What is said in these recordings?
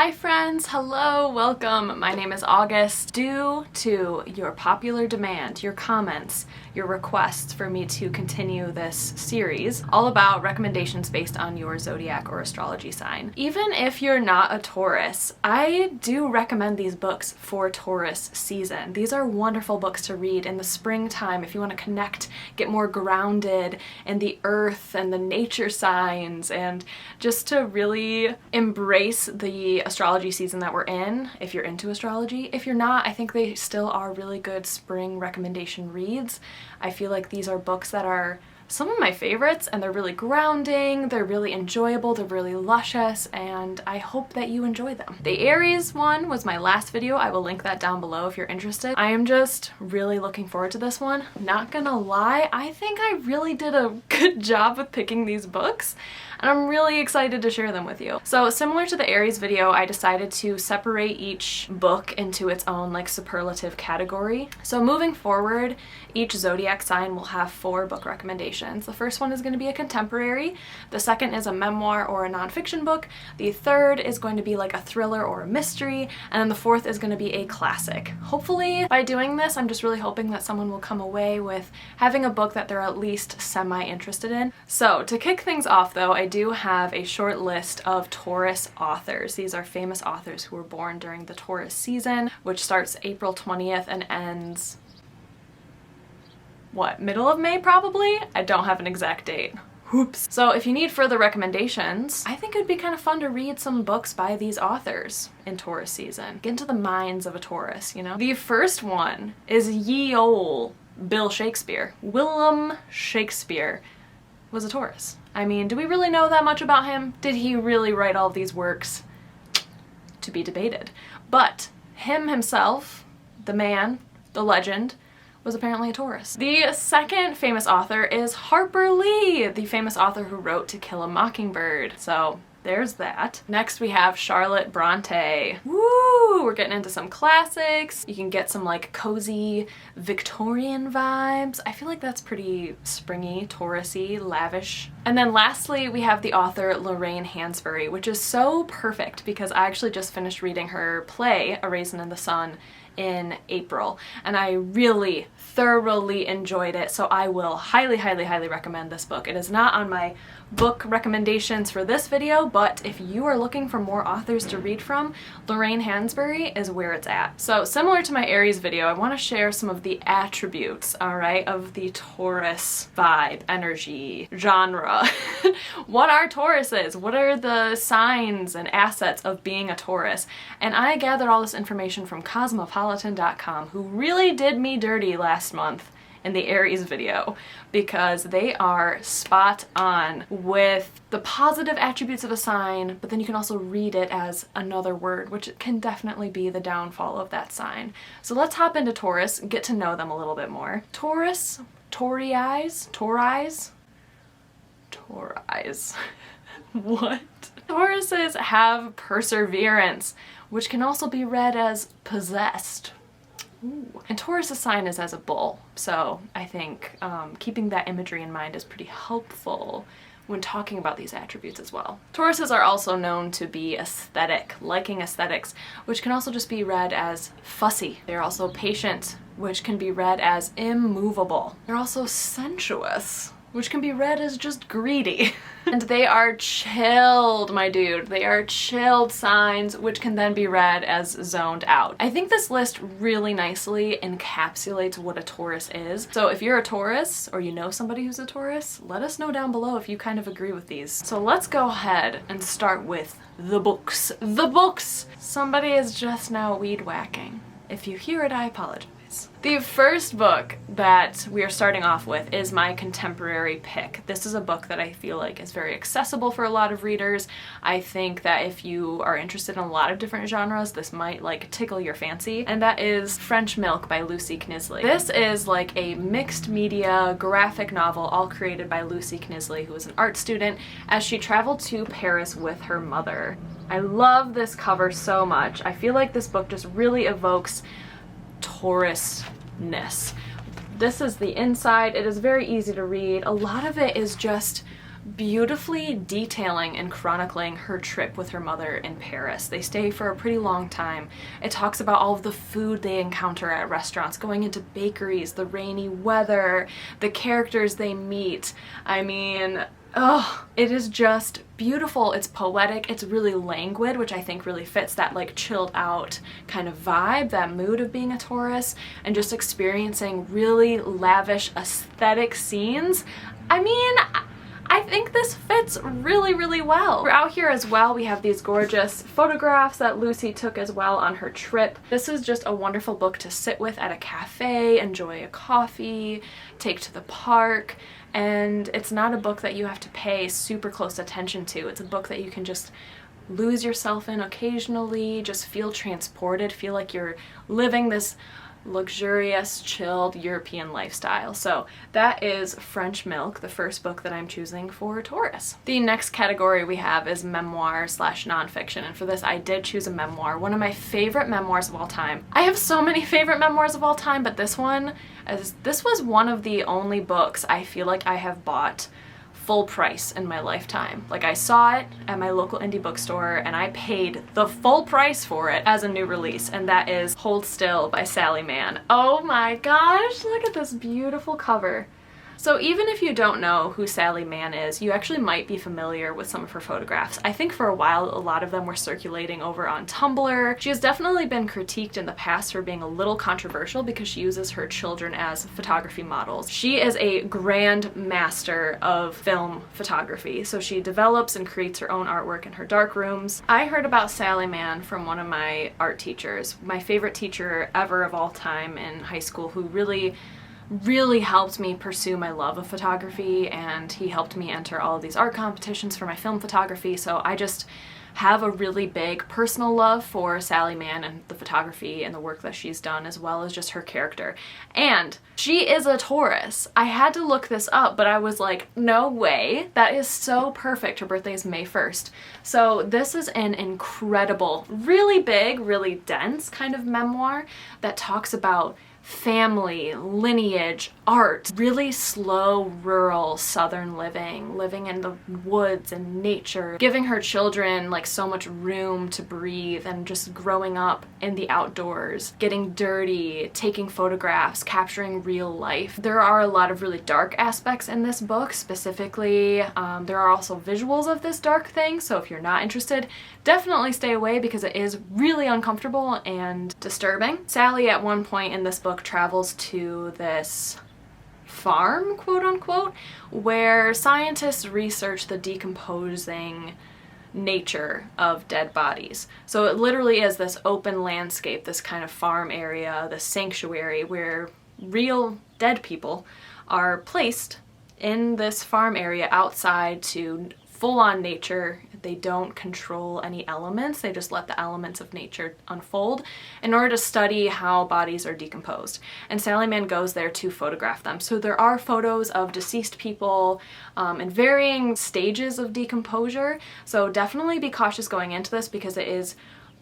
Hi friends, hello, welcome. My name is August. Due to your popular demand, your comments, your requests for me to continue this series all about recommendations based on your zodiac or astrology sign. Even if you're not a Taurus, I do recommend these books for Taurus season. These are wonderful books to read in the springtime if you want to connect, get more grounded in the earth and the nature signs, and just to really embrace the astrology season that we're in, if you're into astrology. If you're not, I think they still are really good spring recommendation reads. I feel like these are books that are some of my favorites, and they're really grounding, they're really enjoyable, they're really luscious, and I hope that you enjoy them. The Aries one was my last video. I will link that down below if you're interested. I am just really looking forward to this one. Not gonna lie, I think I really did a good job with picking these books, and I'm really excited to share them with you. So similar to the Aries video, I decided to separate each book into its own like superlative category. So moving forward, each zodiac sign will have 4 book recommendations. The first one is going to be a contemporary, the second is a memoir or a nonfiction book, the third is going to be like a thriller or a mystery, and then the fourth is going to be a classic. Hopefully by doing this, I'm just really hoping that someone will come away with having a book that they're at least semi-interested in. So to kick things off though, I do have a short list of Taurus authors. These are famous authors who were born during the Taurus season, which starts April 20th and ends middle of May probably? I don't have an exact date. Oops. So if you need further recommendations, I think it would be kind of fun to read some books by these authors in Taurus season. Get into the minds of a Taurus, you know? The first one is ye ol' Bill Shakespeare. Willem Shakespeare was a Taurus. I mean, do we really know that much about him? Did he really write all of these works? To be debated. But him himself, the man, the legend, was apparently a Taurus. The second famous author is Harper Lee, the famous author who wrote To Kill a Mockingbird. So there's that. Next we have Charlotte Bronte. Woo! We're getting into some classics. You can get some like cozy Victorian vibes. I feel like that's pretty springy, Taurus-y, lavish. And then lastly we have the author Lorraine Hansberry, which is so perfect because I actually just finished reading her play, A Raisin in the Sun, in April, and I really thoroughly enjoyed it, so I will highly recommend this book. It is not on my book recommendations for this video, but if you are looking for more authors to read from, Lorraine Hansberry is where it's at. So similar to my Aries video, I want to share some of the attributes, alright, of the Taurus vibe, energy, genre. What are Tauruses? What are the signs and assets of being a Taurus? And I gathered all this information from Cosmopolitan.com, who really did me dirty last month in the Aries video, because they are spot on with the positive attributes of a sign, but then you can also read it as another word, which can definitely be the downfall of that sign. So let's hop into Taurus and get to know them a little bit more. Taurus, Tauris, what? Tauruses have perseverance, which can also be read as possessed. Ooh. And Taurus' sign is as a bull, so I think keeping that imagery in mind is pretty helpful when talking about these attributes as well. Tauruses are also known to be aesthetic, liking aesthetics, which can also just be read as fussy. They're also patient, which can be read as immovable. They're also sensuous, which can be read as just greedy. And they are chilled, my dude. They are chilled signs, which can then be read as zoned out. I think this list really nicely encapsulates what a Taurus is. So if you're a Taurus, or you know somebody who's a Taurus, let us know down below if you kind of agree with these. So let's go ahead and start with the books. The books! Somebody is just now weed whacking. If you hear it, I apologize. The first book that we are starting off with is my contemporary pick. This is a book that I feel like is very accessible for a lot of readers. I think that if you are interested in a lot of different genres, this might like tickle your fancy, and that is French Milk by Lucy Knisley. This is like a mixed media graphic novel all created by Lucy Knisley, who is an art student, as she traveled to Paris with her mother. I love this cover so much. I feel like this book just really evokes Taurus-ness. This is the inside. It is very easy to read. A lot of it is just beautifully detailing and chronicling her trip with her mother in Paris. They stay for a pretty long time. It talks about all of the food they encounter at restaurants, going into bakeries, the rainy weather, the characters they meet. I mean, oh, it is just beautiful. It's poetic. It's really languid, which I think really fits that like chilled out kind of vibe, that mood of being a Taurus, and just experiencing really lavish aesthetic scenes. I mean, I think this fits really, really well. Throughout here as well, we have these gorgeous photographs that Lucy took as well on her trip. This is just a wonderful book to sit with at a cafe, enjoy a coffee, take to the park, and it's not a book that you have to pay super close attention to. It's a book that you can just lose yourself in occasionally, just feel transported, feel like you're living this luxurious, chilled European lifestyle. So that is French Milk, the first book that I'm choosing for Taurus. The next category we have is memoir / nonfiction, and for this I did choose a memoir, one of my favorite memoirs of all time. I have so many favorite memoirs of all time, but this was one of the only books I feel like I have bought full price in my lifetime. Like, I saw it at my local indie bookstore and I paid the full price for it as a new release, and that is Hold Still by Sally Mann. Oh my gosh, look at this beautiful cover. So even if you don't know who Sally Mann is, you actually might be familiar with some of her photographs. I think for a while a lot of them were circulating over on Tumblr. She has definitely been critiqued in the past for being a little controversial because she uses her children as photography models. She is a grand master of film photography, so she develops and creates her own artwork in her dark rooms. I heard about Sally Mann from one of my art teachers, my favorite teacher ever of all time in high school, who really helped me pursue my love of photography, and he helped me enter all of these art competitions for my film photography. So I just have a really big personal love for Sally Mann and the photography and the work that she's done, as well as just her character. And she is a Taurus. I had to look this up, but I was like, no way. That is so perfect. Her birthday is May 1st. So this is an incredible, really big, really dense kind of memoir that talks about family, lineage, art, really slow, rural, southern living in the woods and nature, giving her children like so much room to breathe, and just growing up in the outdoors, getting dirty, taking photographs, capturing real life. There are a lot of really dark aspects in this book. Specifically, there are also visuals of this dark thing, so if you're not interested, definitely stay away because it is really uncomfortable and disturbing. Sally at one point in this book travels to this farm, quote unquote, where scientists research the decomposing nature of dead bodies. So it literally is this open landscape, this kind of farm area, this sanctuary where real dead people are placed in this farm area outside to full-on nature. They don't control any elements, they just let the elements of nature unfold in order to study how bodies are decomposed. And Sally Mann goes there to photograph them. So there are photos of deceased people in varying stages of decomposure, so definitely be cautious going into this because it is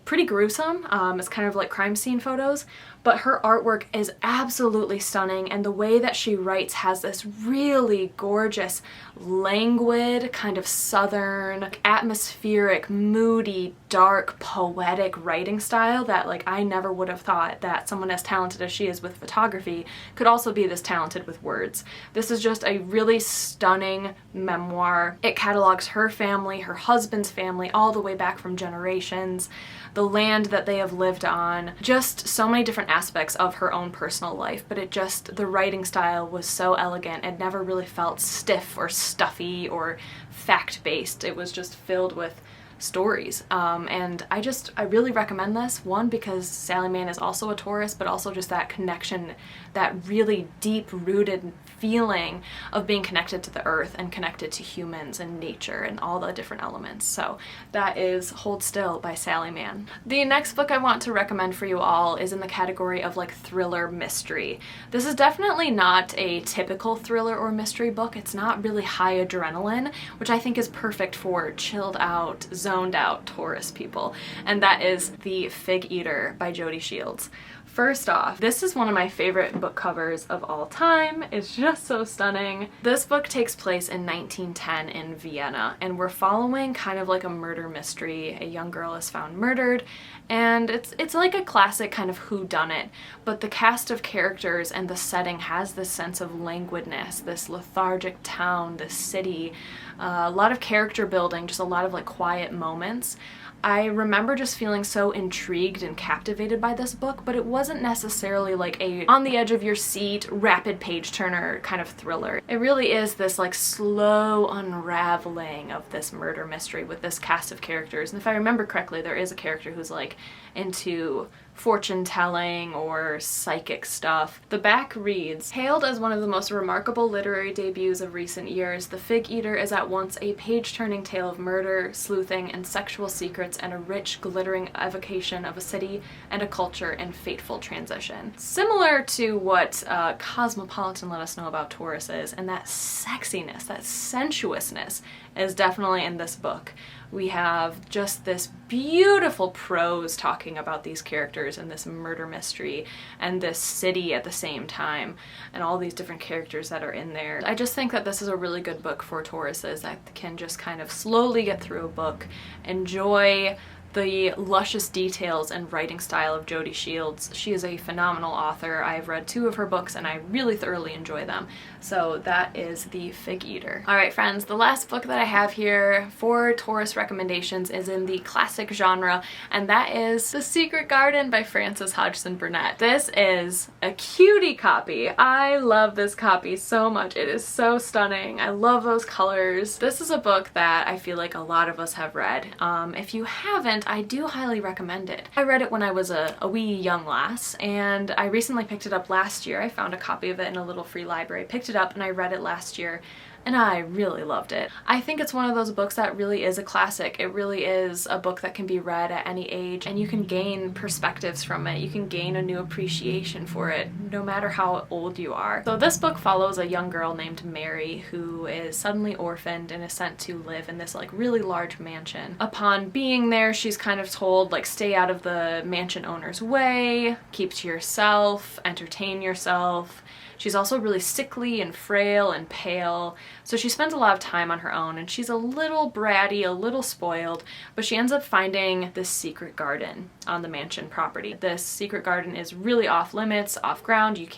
pretty gruesome. It's kind of like crime scene photos, but her artwork is absolutely stunning, and the way that she writes has this really gorgeous, languid, kind of southern, atmospheric, moody, dark, poetic writing style that like I never would have thought that someone as talented as she is with photography could also be this talented with words. This is just a really stunning memoir. It catalogs her family, her husband's family, all the way back from generations, the land that they have lived on, just so many different aspects of her own personal life, but the writing style was so elegant. It never really felt stiff or stuffy or fact-based. It was just filled with stories. And I really recommend this, one, because Sally Mann is also a Taurus, but also just that connection, that really deep-rooted feeling of being connected to the earth and connected to humans and nature and all the different elements. So that is Hold Still by Sally Mann. The next book I want to recommend for you all is in the category of like thriller mystery. This is definitely not a typical thriller or mystery book. It's not really high adrenaline, which I think is perfect for chilled out, zoned out Taurus people, and that is The Fig Eater by Jody Shields. First off, this is one of my favorite book covers of all time. It's just so stunning. This book takes place in 1910 in Vienna, and we're following kind of like a murder mystery. A young girl is found murdered, and it's like a classic kind of whodunit, but the cast of characters and the setting has this sense of languidness, this lethargic town, this city, a lot of character building, just a lot of like quiet moments. I remember just feeling so intrigued and captivated by this book, but it wasn't necessarily like a on the edge of your seat, rapid page turner kind of thriller. It really is this like slow unraveling of this murder mystery with this cast of characters. And if I remember correctly, there is a character who's like into fortune telling or psychic stuff. The back reads, hailed as one of the most remarkable literary debuts of recent years, The Fig Eater is at once a page-turning tale of murder, sleuthing, and sexual secrets, and a rich, glittering evocation of a city and a culture in fateful transition. Similar to what Cosmopolitan let us know about Taurus is, and that sexiness, that sensuousness is definitely in this book. We have just this beautiful prose talking about these characters and this murder mystery and this city at the same time, and all these different characters that are in there. I just think that this is a really good book for Tauruses that can just kind of slowly get through a book, enjoy the luscious details and writing style of Jody Shields. She is a phenomenal author. I've read 2 of her books and I really thoroughly enjoy them. So that is The Fig Eater. Alright friends, the last book that I have here for Taurus recommendations is in the classic genre, and that is The Secret Garden by Frances Hodgson Burnett. This is a cutie copy. I love this copy so much. It is so stunning. I love those colors. This is a book that I feel like a lot of us have read. If you haven't, I do highly recommend it. I read it when I was a wee young lass, and I recently picked it up last year. I found a copy of it in a little free library, picked it up, and I read it last year, and I really loved it. I think it's one of those books that really is a classic. It really is a book that can be read at any age, and you can gain perspectives from it. You can gain a new appreciation for it, no matter how old you are. So this book follows a young girl named Mary who is suddenly orphaned and is sent to live in this like really large mansion. Upon being there, she's kind of told like stay out of the mansion owner's way, keep to yourself, entertain yourself. She's also really sickly and frail and pale, so she spends a lot of time on her own, and she's a little bratty, a little spoiled, but she ends up finding this secret garden on the mansion property. This secret garden is really off limits, off ground. You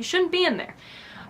shouldn't be in there.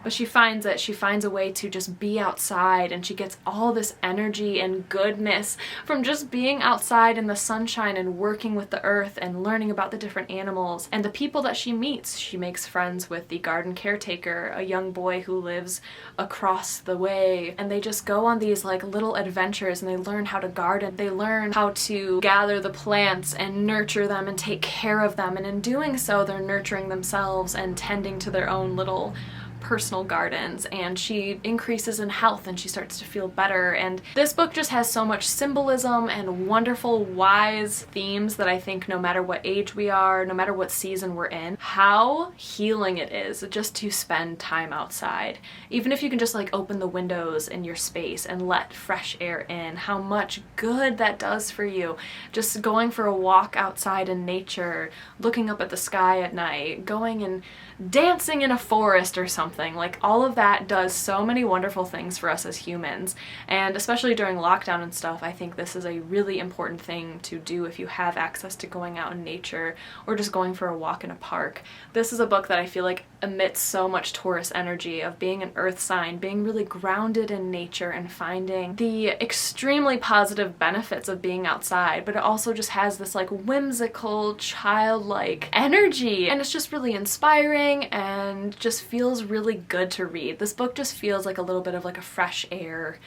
But she finds it. She finds a way to just be outside, and she gets all this energy and goodness from just being outside in the sunshine and working with the earth and learning about the different animals and the people that she meets. She makes friends with the garden caretaker, a young boy who lives across the way, and they just go on these like little adventures, and they learn how to garden. They learn how to gather the plants and nurture them and take care of them, and in doing so they're nurturing themselves and tending to their own little personal gardens, and she increases in health and she starts to feel better. And this book just has so much symbolism and wonderful wise themes that I think no matter what age we are, no matter what season we're in, how healing it is just to spend time outside. Even if you can just like open the windows in your space and let fresh air in, how much good that does for you. Just going for a walk outside in nature, looking up at the sky at night, going and dancing in a forest or something. Like all of that does so many wonderful things for us as humans, and especially during lockdown and stuff, I think this is a really important thing to do if you have access to going out in nature or just going for a walk in a park. This is a book that I feel like emits so much Taurus energy of being an earth sign, being really grounded in nature and finding the extremely positive benefits of being outside, but it also just has this like whimsical, childlike energy, and it's just really inspiring and just feels really good to read. This book just feels like a little bit of like a fresh air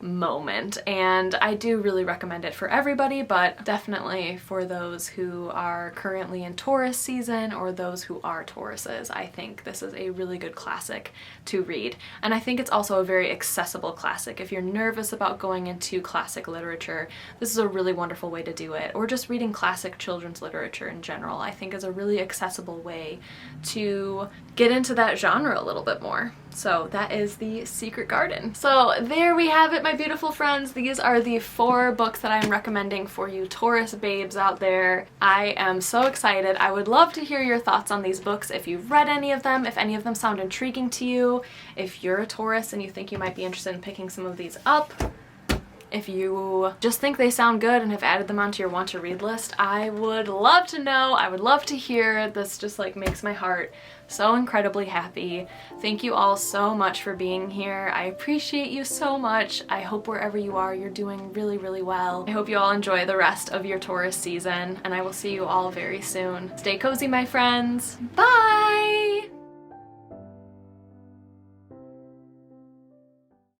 moment, and I do really recommend it for everybody, but definitely for those who are currently in Taurus season or those who are Tauruses. I think this is a really good classic to read, and I think it's also a very accessible classic. If you're nervous about going into classic literature, this is a really wonderful way to do it, or just reading classic children's literature in general, I think is a really accessible way to get into that genre a little bit more. So that is The Secret Garden. So there we have it, my beautiful friends, these are the 4 books that I'm recommending for you Taurus babes out there. I am so excited. I would love to hear your thoughts on these books if you've read any of them, if any of them sound intriguing to you, if you're a Taurus and you think you might be interested in picking some of these up. If you just think they sound good and have added them onto your want to read list, I would love to know. I would love to hear. This just like makes my heart so incredibly happy. Thank you all so much for being here. I appreciate you so much. I hope wherever you are, you're doing really, really well. I hope you all enjoy the rest of your Taurus season, and I will see you all very soon. Stay cozy, my friends. Bye!